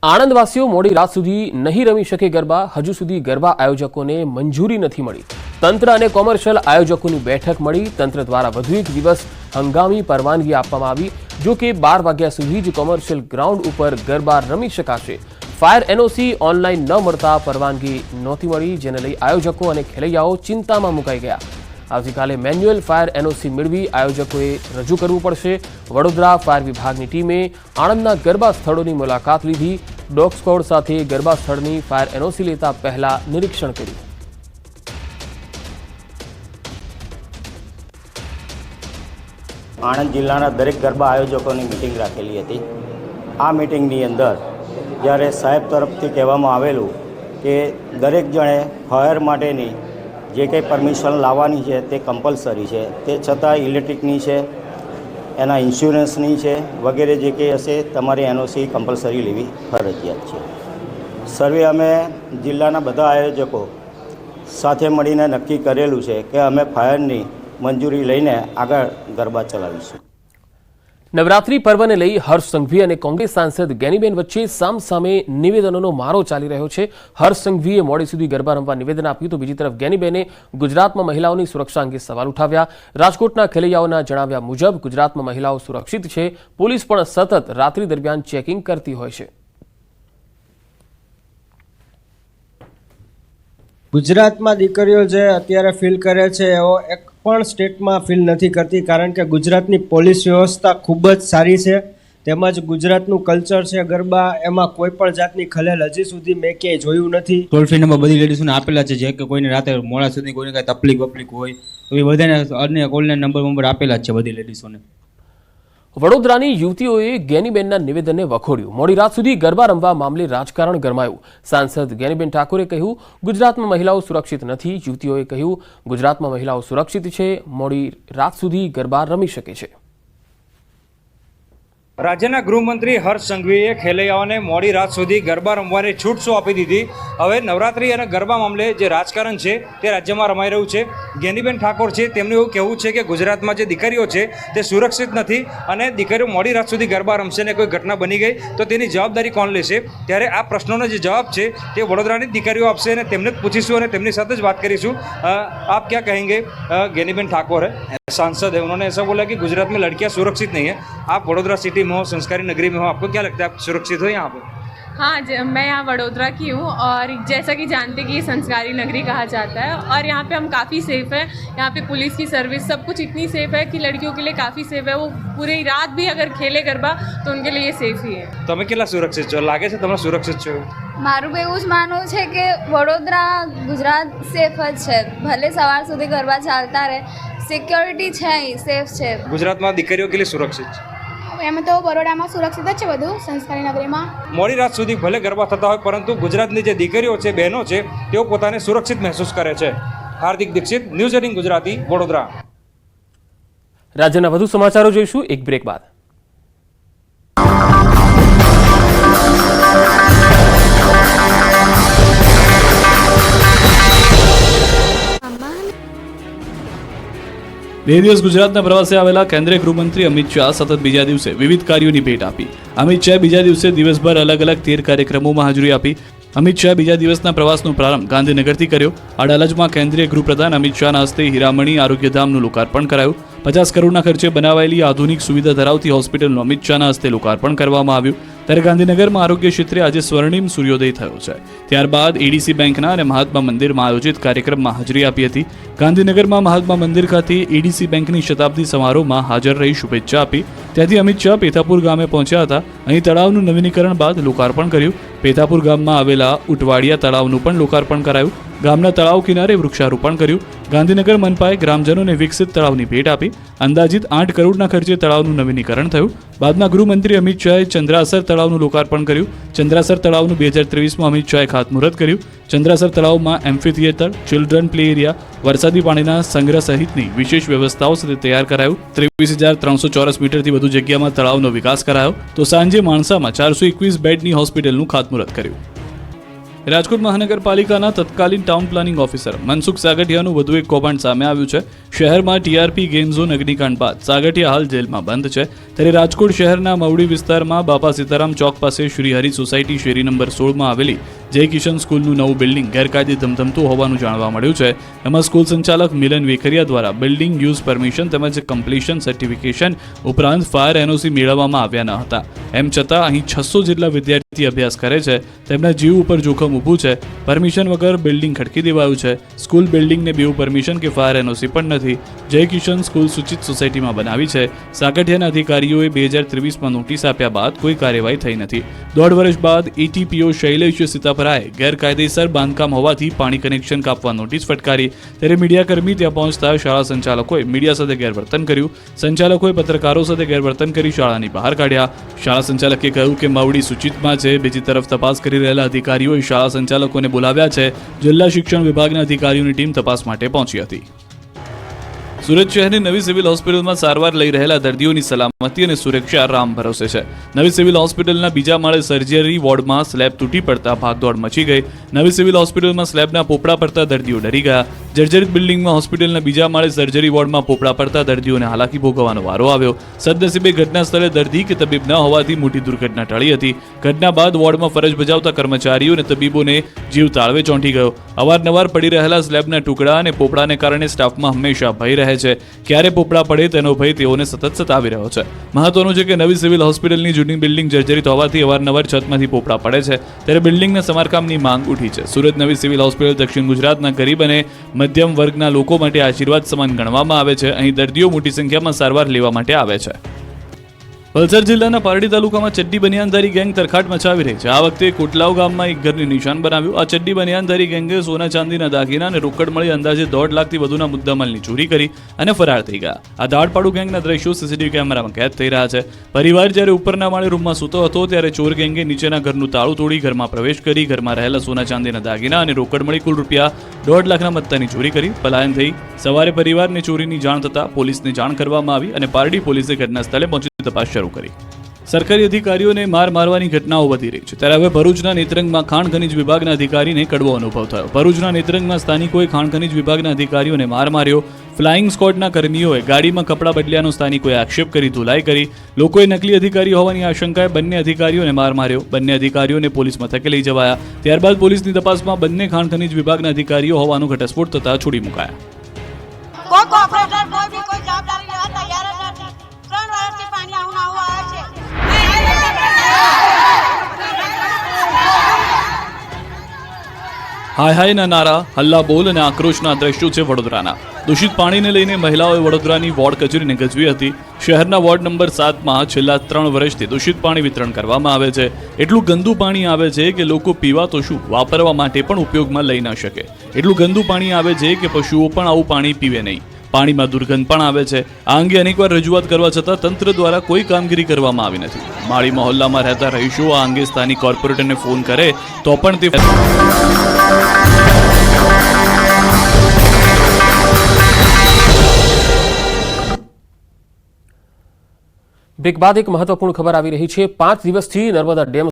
આણંદવાસીઓ મોડી રાત સુધી નહીં રમી શકે ગરબા. હજુ સુધી ગરબા આયોજકોને મંજૂરી નથી મળી. તંત્ર અને કોમર્શિયલ આયોજકોની બેઠક મળી. તંત્ર દ્વારા વધુ એક દિવસ હંગામી પરવાનગી આપવામાં આવી. જો કે 12 વાગ્યા સુધી જ કોમર્શિયલ ગ્રાઉન્ડ ઉપર ગરબા રમી શકાશે. ફાયર એનઓસી ઓનલાઈન ન મળતા પરવાનગી નહોતી મળી, જેને લઈ આયોજકો અને ખેલૈયાઓ ચિંતામાં મુકાઈ ગયા. આવતીકાલે મેન્યુઅલ ફાયર એનઓસી મેળવી આયોજકોએ રજૂ કરવું પડશે. વડોદરા ફાયર વિભાગની ટીમે આણંદના ગરબા સ્થળોની મુલાકાત લીધી. ડોગ સ્ક્વોડ સાથે ગરબા સ્થળની ફાયર એનઓસી લેતા પહેલા નિરીક્ષણ કર્યું. આણંદ જિલ્લાના દરેક ગરબા આયોજકોની મિટિંગ રાખેલી હતી. આ મિટિંગની અંદર જ્યારે સાહેબ તરફથી કહેવામાં આવેલું કે દરેક જણે ફાયર માટેની જે કંઈ પરમિશન લાવવાની છે તે કમ્પલસરી છે, તે છતાં ઇલેક્ટ્રિકની છે, એના ઇન્સ્યોરન્સની છે વગેરે જે કંઈ હશે તમારે એનઓસી કમ્પલસરી લેવી ફરજિયાત છે. સર્વે અમે જિલ્લાના બધા આયોજકો સાથે મળીને નક્કી કરેલું છે કે અમે ફાયરની મંજૂરી લઈને આગળ ગરબા ચલાવીશું. નવરાત્રી પર્વને લઈ હર્ષ સંઘવી અને કોંગ્રેસ સાંસદ ગેનીબેન વચ્ચે સામસામે નિવેદનોનો મારો ચાલી રહ્યો છે. હર્ષ સંઘવીએ મોડી સુધી ગરબા રમવા નિવેદન આપ્યું તો બીજી તરફ ગેનીબેને ગુજરાતમાં મહિલાઓની સુરક્ષા અંગે સવાલ ઉઠાવ્યા. રાજકોટના ખેલૈયાઓના જણાવ્યા મુજબ ગુજરાતમાં મહિલાઓ સુરક્ષિત છે. પોલીસ પણ સતત રાત્રિ દરમિયાન ચેકિંગ કરતી હોય છે. ગુજરાતમાં દીકરીઓ જે અત્યારે ફીલ કરે છે એવો એક પણ સ્ટેટમાં ફીલ નથી કરતી, કારણ કે ગુજરાતની પોલીસ વ્યવસ્થા ખૂબ જ સારી છે. તેમજ ગુજરાતનું કલ્ચર છે ગરબા, એમાં કોઈ પણ જાતની ખલેલ હજી સુધી મેં ક્યાંય જોયું નથી. ટોલ ફ્રી નંબર બધી લેડીઝોને આપેલા છે, જે કે કોઈને રાતે મોડા સુધી કોઈને કાંઈ તકલીફ હોય તો એ બધાને અન્ય કોલના નંબર આપેલા જ છે બધી લેડીઝોને. વડોદરાની યુવતીઓએ ગેનીબેનના નિવેદનને વખોડ્યું. મોડી રાત સુધી ગરબા રમવા મામલે રાજકારણ ગરમાયું. સાંસદ ગેનીબેન ઠાકોરે કહ્યું, ગુજરાતમાં મહિલાઓ સુરક્ષિત નથી. યુવતીઓએ કહ્યું, ગુજરાતમાં મહિલાઓ સુરક્ષિત છે. મોડી રાત સુધી ગરબા રમી શકે છે. રાજ્યના ગૃહમંત્રી હર્ષ સંઘવીએ ખેલૈયાઓને મોડી રાત સુધી ગરબા રમવાની છૂટછો આપી દીધી. હવે નવરાત્રી અને ગરબા મામલે જે રાજકારણ છે તે રાજ્યમાં રમાઈ રહ્યું છે. ગેનીબેન ઠાકોર છે, તેમનું એવું કહેવું છે કે ગુજરાતમાં જે દીકરીઓ છે તે સુરક્ષિત નથી અને દીકરીઓ મોડી રાત સુધી ગરબા રમશે ને કોઈ ઘટના બની ગઈ તો તેની જવાબદારી કોણ લેશે? ત્યારે આ પ્રશ્નોનો જે જવાબ છે તે વડોદરાની દીકરીઓ આપશે અને તેમને જ પૂછીશું અને તેમની સાથે જ વાત કરીશું. આપ क्या कहेंगे? गैनीबेन ठाकुर है, सांसद है, उन्होंने ऐसा बोला कि गुजरात में लड़कियां सुरक्षित नहीं है. आप वडोदरा सिटी में हो, संस्कारी नगरी में हो, आपको क्या लगता है आप सुरक्षित हो यहाँ पे? हाँ, मैं यहाँ वडोदरा की हूँ और जैसा कि जानते कि ये संस्कारी नगरी कहा जाता है और यहाँ पे हम काफ़ी सेफ़ हैं. यहाँ पे पुलिस की सर्विस सब कुछ इतनी सेफ़ है कि लड़कियों के लिए काफ़ी सेफ़ है. वो पूरी रात भी अगर खेले गरबा तो उनके लिए सेफ ही है. તમે કેટલા સુરક્ષિત છો? લાગે છે તમે સુરક્ષિત છો? મારું બી એવું જ માનવું છે કે વડોદરા ગુજરાત સેફ જ છે. ભલે સવાર સુધી ગરબા ચાલતા રહે, સિક્યોરિટી છે, અહીં સેફ છે. ગુજરાતમાં દીકરીઓ કેટલી સુરક્ષિત છે? એમ તો બરોડામાં સુરક્ષિત જ છે બધું, સંસ્કારી નગરીમાં. મોડી રાત સુધી ભલે ગરબા થતા હોય પરંતુ ગુજરાતની જે દીકરીઓ છે, બહેનો છે, તેઓ પોતાને સુરક્ષિત મહેસૂસ કરે છે. હાર્દિક દીક્ષિત, ન્યૂઝ 18 ગુજરાતી, વડોદરા. રાજ્યના વધુ સમાચારો જોઈશું એક બ્રેક બાદ. બે દિવસ ગુજરાતના પ્રવાસે આવેલા કેન્દ્રીય ગૃહમંત્રી અમિત શાહ સતત બીજા દિવસે વિવિધ કાર્યોની ભેટ આપી. અમિત શાહ બીજા દિવસે દિવસભર અલગ અલગ 13 કાર્યક્રમોમાં હાજરી આપી. અમિત શાહ બીજા દિવસના પ્રવાસનો પ્રારંભ ગાંધીનગરથી કર્યો. અડાલજમાં કેન્દ્રીય ગૃહપ્રધાન અમિત શાહના હસ્તે હીરામણી આરોગ્યધામનું લોકાર્પણ કરાયું. 50 કરોડના ખર્ચે બનાવાયેલી આધુનિક સુવિધા ધરાવતી હોસ્પિટલનું અમિત શાહના હસ્તે લોકાર્પણ કરવામાં આવ્યું. ત્યારે ગાંધીનગરમાં આરોગ્ય ક્ષેત્રે આજે સ્વર્ણિમ સૂર્યોદય થયો છે. ત્યારબાદ એડીસી બેંકના અને મહાત્મા મંદિરમાં આયોજિત કાર્યક્રમમાં હાજરી આપી હતી. ગાંધીનગરમાં મહાત્મા મંદિર ખાતે એડીસી બેંકની શતાબ્દી સમારોહમાં હાજર રહી શુભેચ્છા આપી. ત્યાંથી અમિત શાહ પેથાપુર ગામે પહોંચ્યા હતા. અહીં તળાવનું નવીનીકરણ બાદ લોકાર્પણ કર્યું. પેથાપુર ગામમાં આવેલા ઉટવાડિયા તળાવનું પણ લોકાર્પણ કરાયું. ગામના તળાવ કિનારે વૃક્ષારોપણ કર્યું. ગાંધીનગર મનપાએ ગ્રામજનોને વિકસિત તળાવની ભેટ આપી. અંદાજિત 8 કરોડના ખર્ચે તળાવનું નવીનીકરણ થયું. બાદમાં ગૃહમંત્રી અમિત શાહે ચંદ્રાસર તળાવનું લોકાર્પણ કર્યું. ચંદ્રાસર તળાવનું 2023માં અમિત શાહે ખાતમુહૂર્ત કર્યું. ચંદ્રાસર તળાવમાં એમ્ફી થિયેટર, ચિલ્ડ્રન પ્લે એરિયા, વરસાદી પાણીના સંગ્રહ સહિતની વિશેષ વ્યવસ્થાઓ સાથે તૈયાર કરાયું. 23,300 ચોરસ મીટરથી વધુ જગ્યામાં તળાવનો વિકાસ કરાયો. તો સાંજે માણસામાં 421 બેડની હોસ્પિટલનું ખાતમુહૂર્ત કર્યું. રાજકોટ મહાનગરપાલિકાના તત્કાલીન ટાઉન પ્લાનિંગ ઓફિસર મનસુખ સાગઠિયાનું વધુ એક કૌભાંડ સામે આવ્યું છે. શહેરમાં ટીઆરપી ગેમ ઝોન અગ્નિકાંડ બાદ સાગઠિયા હાલ જેલમાં બંધ છે. ત્યારે રાજકોટ શહેરના મવડી વિસ્તારમાં બાપા સીતારામ ચોક પાસે શ્રી હરિ સોસાયટી શેરી નંબર 16માં આવેલી જય કિશન સ્કૂલનું નવું બિલ્ડિંગ ગેરકાયદે ધમધમતું હોવાનું જાણવા મળ્યું છે. એમાં સ્કૂલ સંચાલક મિલન વેખરિયા દ્વારા બિલ્ડિંગ યુઝ પરમિશન તેમજ કમ્પ્લીશન સર્ટિફિકેશન ઉપરાંત ફાયર એનઓસી મેળવવામાં આવ્યા ન હતા. એમ છતાં અહીં 600 જેટલા વિદ્યાર્થી અભ્યાસ કરે છે. તેમના જીવ ઉપર જોખમ ઊભું છે. પરમિશન વગર બિલ્ડિંગ ખડકી દેવાયું છે. સ્કૂલ બિલ્ડિંગને બેઉ પરમિશન કે ફાયર એનઓસી પણ નથી. જય કિશન સ્કૂલ સૂચિત સોસાયટીમાં બનાવી છે. સાગઠિયાના અધિકારીઓએ 2023માં નોટિસ આપ્યા બાદ કોઈ કાર્યવાહી થઈ નથી. 1.5 વર્ષ બાદ એટીપીઓ શૈલેષ સીતાપરાએ ગેરકાયદેસર બાંધકામ હોવાથી પાણી કનેક્શન કાપવા નોટિસ ફટકારી. ત્યારે મીડિયાકર્મી ત્યાં પહોંચતા શાળા સંચાલકોએ મીડિયા સાથે ગેરવર્તન કર્યું. સંચાલકોએ પત્રકારો સાથે ગેરવર્તન કરી શાળાની બહાર કાઢ્યા. શાળા સંચાલકે કહ્યું કે મવડી સૂચિતમાં છે. બીજી તરફ તપાસ કરી રહેલા અધિકારીઓએ શાળા સંચાલકોને બોલાવ્યા છે. જિલ્લા શિક્ષણ વિભાગના અધિકારીઓની ટીમ તપાસ માટે પહોંચી હતી. સુરત શહેરની નવી સિવિલ હોસ્પિટલમાં સારવાર લઈ રહેલા દર્દીઓની સલામતી અને સુરક્ષા રામ ભરોસે છે. નવી સિવિલ હોસ્પિટલના બીજા માળે સર્જરી વોર્ડમાં સ્લેબ તૂટી પડતા ભાગદોડ મચી ગઈ. નવી સિવિલ હોસ્પિટલમાં સ્લેબના પોપડા પડતા દર્દીઓ ડરી ગયા. જર્જરિત બિલ્ડિંગમાં હોસ્પિટલના બીજા માળે સર્જરી વોર્ડમાં પોપડા પડતા દર્દીઓને હાલાકી ભોગવવાનો વારો આવ્યો. સદનસીબે ઘટના સ્થળે દર્દી કે તબીબ ન હોવાથી મોટી દુર્ઘટના ટળી હતી. ઘટના બાદ વોર્ડમાં ફરજ બજાવતા કર્મચારીઓ અને તબીબોને જીવ તાળવે ચોંટી ગયો. અવારનવાર પડી રહેલા સ્લેબના ટુકડા અને પોપડાને કારણે સ્ટાફમાં હંમેશા ભય રહે છે. ક્યારે પોપડા પડે તેનો ભય તેઓને સતત સતાવી રહ્યો છે. મહત્વનું છે કે નવી સિવિલ હોસ્પિટલની જૂની બિલ્ડિંગ જર્જરિત હોવાથી અવારનવાર છતમાંથી પોપડા પડે છે. ત્યારે બિલ્ડિંગના સમારકામની માંગ ઉઠી છે. સુરત નવી સિવિલ હોસ્પિટલ દક્ષિણ ગુજરાતના ગરીબ અને મધ્યમ વર્ગના લોકો માટે આશીર્વાદ સમાન ગણવામાં આવે છે. અહીં દર્દીઓ મોટી સંખ્યામાં સારવાર લેવા માટે આવે છે. વલસાડ જિલ્લાના પારડી તાલુકામાં ચડ્ડી બનિયાનધારી ગેંગ તરખાટ મચાવી રહી છે. આ વખતે કોટલાવ ગામમાં એક ઘરની નિશાન બનાવ્યું. આ ચડ્ડી બનિયાનધારી ગેંગે સોના ચાંદીના દાગીના અને રોકડ મળી અંદાજે 1.5 લાખથી વધુના મુદ્દામાલની ચોરી કરી અને ફરાર થઈ ગયા. આ દાડપાડુ ગેંગના દ્રશ્યો સીસીટીવી કેમેરામાં કેદ થઈ રહ્યા છે. પરિવાર જ્યારે ઉપરના માળે રૂમમાં સૂતો હતો ત્યારે ચોર ગેંગે નીચેના ઘરનું તાળું તોડી ઘરમાં પ્રવેશ કરી ઘરમાં રહેલા સોના ચાંદીના દાગીના અને રોકડ મળી કુલ રૂપિયા 1.5 લાખના મત્તાની ચોરી કરી પલાયન થઈ. સવારે પરિવારને ચોરીની જાણ થતાં પોલીસને જાણ કરવામાં આવી અને પારડી પોલીસે ઘટના સ્થળે પહોંચી તપાસ શરૂ કરી. સરકારી અધિકારીઓને મારવાની ઘટનાઓ વધી રહી છે. ત્યારે હવે ભરૂચના નેત્રંગમાં ખાણ ખનીજ વિભાગના અધિકારીને કડવો અનુભવ થયો. ભરૂચના નેત્રંગમાં સ્થાનિકોએ ખાણ ખનીજ વિભાગના અધિકારીઓને માર્યો. ફ્લાઇંગ સ્ક્વોડના કર્મીઓએ ગાડીમાં કપડાં બદલ્યાનો સ્થાનિકોએ આક્ષેપ કરી ધુલાઈ કરી. લોકોએ નકલી અધિકારી હોવાની આશંકાએ બંને અધિકારીઓને માર્યો. બંને અધિકારીઓને પોલીસ મથકે લઈ જવાયા. ત્યારબાદ પોલીસની તપાસમાં બંને ખાણ ખનીજ વિભાગના અધિકારીઓ હોવાનો ઘટસ્ફોટ થતાં છોડી મુકાયા. હાય હાયના નારા, હલ્લા બોલ અને આક્રોશના દ્રશ્યો છે વડોદરાના. દૂષિત પાણીને લઈને મહિલાઓએ વડોદરાની વોર્ડ કચેરીને ગજવી હતી. શહેરના વોર્ડ નંબર 7માં છેલ્લા 3 વર્ષથી દૂષિત પાણી વિતરણ કરવામાં આવે છે. એટલું ગંદુ પાણી આવે છે કે લોકો પીવા તો શું વાપરવા માટે પણ ઉપયોગમાં લઈ ન શકે. એટલું ગંદુ પાણી આવે છે કે પશુઓ પણ આવું પાણી પીવે નહીં. પાણીમાં દુર્ગંધ પણ આવે છે. આ અંગે અનેકવાર રજૂઆત કરવા છતાં તંત્ર દ્વારા કોઈ કામગીરી કરવામાં આવી નથી. માળી મહોલ્લામાં રહેતા રહીશો આ અંગે સ્થાનિક કોર્પોરેટરને ફોન કરે તો પણ તે બ્રેક બાદ એક મહત્વપૂર્ણ ખબર આવી રહી છે. 5 દિવસથી નર્મદા ડેમ